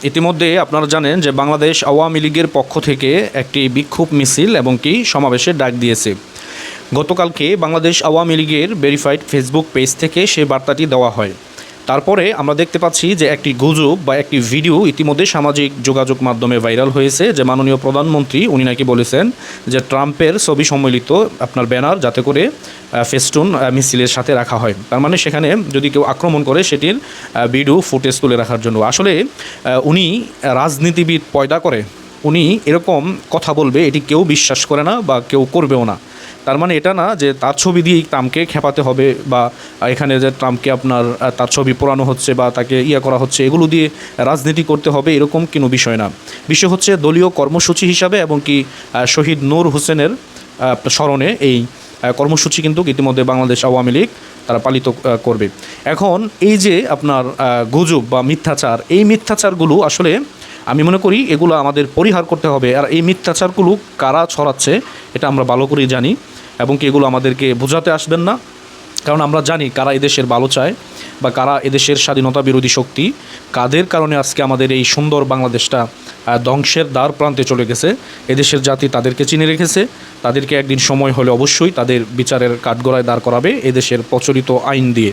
ইতিমধ্যে আপনারা জানেন যে বাংলাদেশ আওয়ামী লীগের পক্ষ থেকে একটি বিক্ষোভ মিছিল এবং কি সমাবেশের ডাক দিয়েছে। গতকালকে বাংলাদেশ আওয়ামী লীগের ভেরিফাইড ফেসবুক পেজ থেকে সেই বার্তাটি দেওয়া হয়। তারপরে আমরা দেখতে পাচ্ছি যে একটি গুজব বা একটি ভিডিও ইতিমধ্যে সামাজিক যোগাযোগ মাধ্যমে ভাইরাল হয়েছে, যে মাননীয় প্রধানমন্ত্রী উনি নাকি বলেছেন যে ট্রাম্পের ছবি সম্মিলিত আপনার ব্যানার যাতে করে ফেস্টুন মিছিলের সাথে রাখা হয়। তার মানে সেখানে যদি কেউ আক্রমণ করে সেটির ভিডিও ফুটেজ তুলে রাখার জন্য। আসলে উনি রাজনীতিবিদ পয়দা করে উনি এরকম কথা বলবে এটি কেউ বিশ্বাস করে না বা কেউ করবেও না। তার মানে এটা না যে তার ছবি দিয়েই ট্রাম্পকে খেপাতে হবে বা এখানে যে ট্রাম্পকে আপনার তার ছবি পোড়ানো হচ্ছে বা তাকে করা হচ্ছে, এগুলো দিয়ে রাজনীতি করতে হবে এরকম কোনো বিষয় না। বিষয় হচ্ছে দলীয় কর্মসূচি হিসাবে এবং কি শহীদ নূর হোসেনের স্মরণে এই কর্মসূচি কিন্তু ইতিমধ্যে বাংলাদেশ আওয়ামী লীগ তারা পালিত করবে। এখন এই যে আপনার গুজব বা মিথ্যাচার, এই মিথ্যাচারগুলো আসলে আমি মনে করি এগুলো আমাদের পরিহার করতে হবে। আর এই মিথ্যাচারগুলো কারা ছড়াচ্ছে এটা আমরা ভালো করেই জানি এবং কি এগুলো আমাদেরকে বোঝাতে আসবেন না, কারণ আমরা জানি কারা এদেশের ভালো চায় বা কারা এদেশের স্বাধীনতা বিরোধী শক্তি, কাদের কারণে আজকে আমাদের এই সুন্দর বাংলাদেশটা ধ্বংসের দ্বার প্রান্তে চলে গেছে। এদেশের জাতি তাদেরকে চিনে রেখেছে, তাদেরকে একদিন সময় হলে অবশ্যই তাদের বিচারের কাঠগড়ায় দাঁড় করাবে এদেশের প্রচলিত আইন দিয়ে।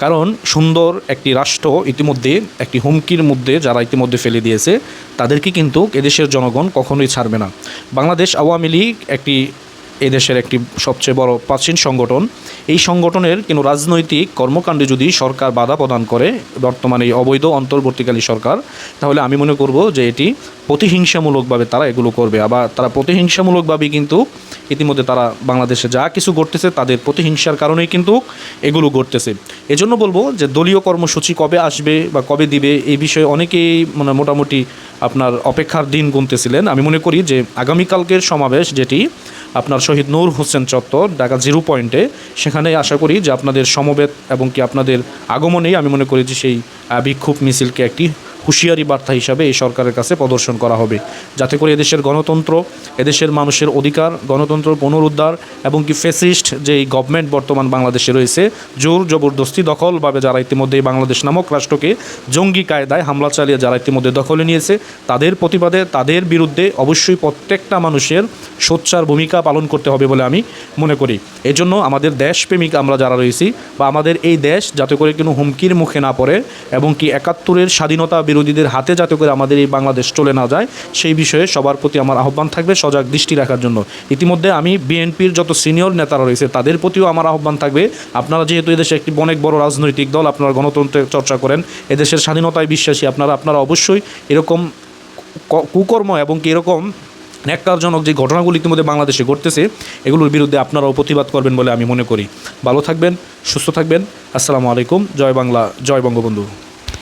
কারণ সুন্দর একটি রাষ্ট্র ইতিমধ্যে একটি হুমকির মধ্যে যারা ইতিমধ্যে ফেলে দিয়েছে, তাদেরকে কিন্তু এদেশের জনগণ কখনোই ছাড়বে না। বাংলাদেশ আওয়ামী লীগ একটি এদেশের একটি সবচেয়ে বড় প্রাচীন সংগঠন। এই সংগঠনের কোনো রাজনৈতিক কর্মকাণ্ডে যদি সরকার বাধা প্রদান করে, বর্তমানে এই অবৈধ অন্তর্বর্তীকালী সরকার, তাহলে আমি মনে করব যে এটি প্রতিহিংসামূলকভাবে তারা এগুলো করবে। আবার তারা প্রতিহিংসামূলকভাবেই কিন্তু ইতিমধ্যে তারা বাংলাদেশে যা কিছু ঘটতেছে তাদের প্রতিহিংসার কারণেই কিন্তু এগুলো ঘটতেছে। এজন্য বলবো যে দলীয় কর্মসূচি কবে আসবে বা কবে দিবে এই বিষয়ে অনেকেই মোটামুটি আপনার অপেক্ষার দিন গুনতেছিলেন। আমি মনে করি যে আগামীকালকের সমাবেশ যেটি আপনার শহীদ নূর হোসেন চত্বর ঢাকা 0 পয়েন্টে, সেখানে আশা করি যে আপনাদের সমবেত এবং কি আপনাদের আগমনেই আমি মনে করি যে সেই বিক্ষোভ মিছিলকে একটি হুঁশিয়ারি বার্তা হিসাবে এই সরকারের কাছে প্রদর্শন করা হবে, যাতে করে এদেশের গণতন্ত্র, এদেশের মানুষের অধিকার, গণতন্ত্র পুনরুদ্ধার এবং কি ফ্যাসিস্ট যেই গভর্নমেন্ট বর্তমান বাংলাদেশে রয়েছে, জোর জবরদস্তি দখলভাবে যারা ইতিমধ্যে বাংলাদেশ নামক রাষ্ট্রকে জঙ্গি কায়দায় হামলা চালিয়ে যারা ইতিমধ্যে দখলে নিয়েছে, তাদের প্রতিবাদে তাদের বিরুদ্ধে অবশ্যই প্রত্যেকটা মানুষের সোচ্চার ভূমিকা পালন করতে হবে বলে আমি মনে করি। এজন্য আমাদের দেশপ্রেমিক আমরা যারা রয়েছি বা আমাদের এই দেশ যাতে করে কোনো হুমকির মুখে না পড়ে এবং কি 71-এর স্বাধীনতা বিরোধীদের হাতে যাতে করে আমাদের এই বাংলাদেশ চলে না যায়, সেই বিষয়ে সবার প্রতি আমার আহ্বান থাকবে সজাগ দৃষ্টি রাখার জন্য। ইতিমধ্যে আমি বিএনপির যত সিনিয়র নেতারা রয়েছে তাদের প্রতিও আমার আহ্বান থাকবে, আপনারা যেহেতু এদেশে একটি অনেক বড় রাজনৈতিক দল, আপনারা গণতন্ত্রের চর্চা করেন, এদেশের স্বাধীনতায় বিশ্বাসী, আপনারা অবশ্যই এরকম কুকর্ম এবং কি এরকম ন্যাক্কারজনক যে ঘটনাগুলি ইতিমধ্যে বাংলাদেশে ঘটতেছে এগুলোর বিরুদ্ধে আপনারাও প্রতিবাদ করবেন বলে আমি মনে করি। ভালো থাকবেন, সুস্থ থাকবেন। আসসালামু আলাইকুম। জয় বাংলা, জয় বঙ্গবন্ধু।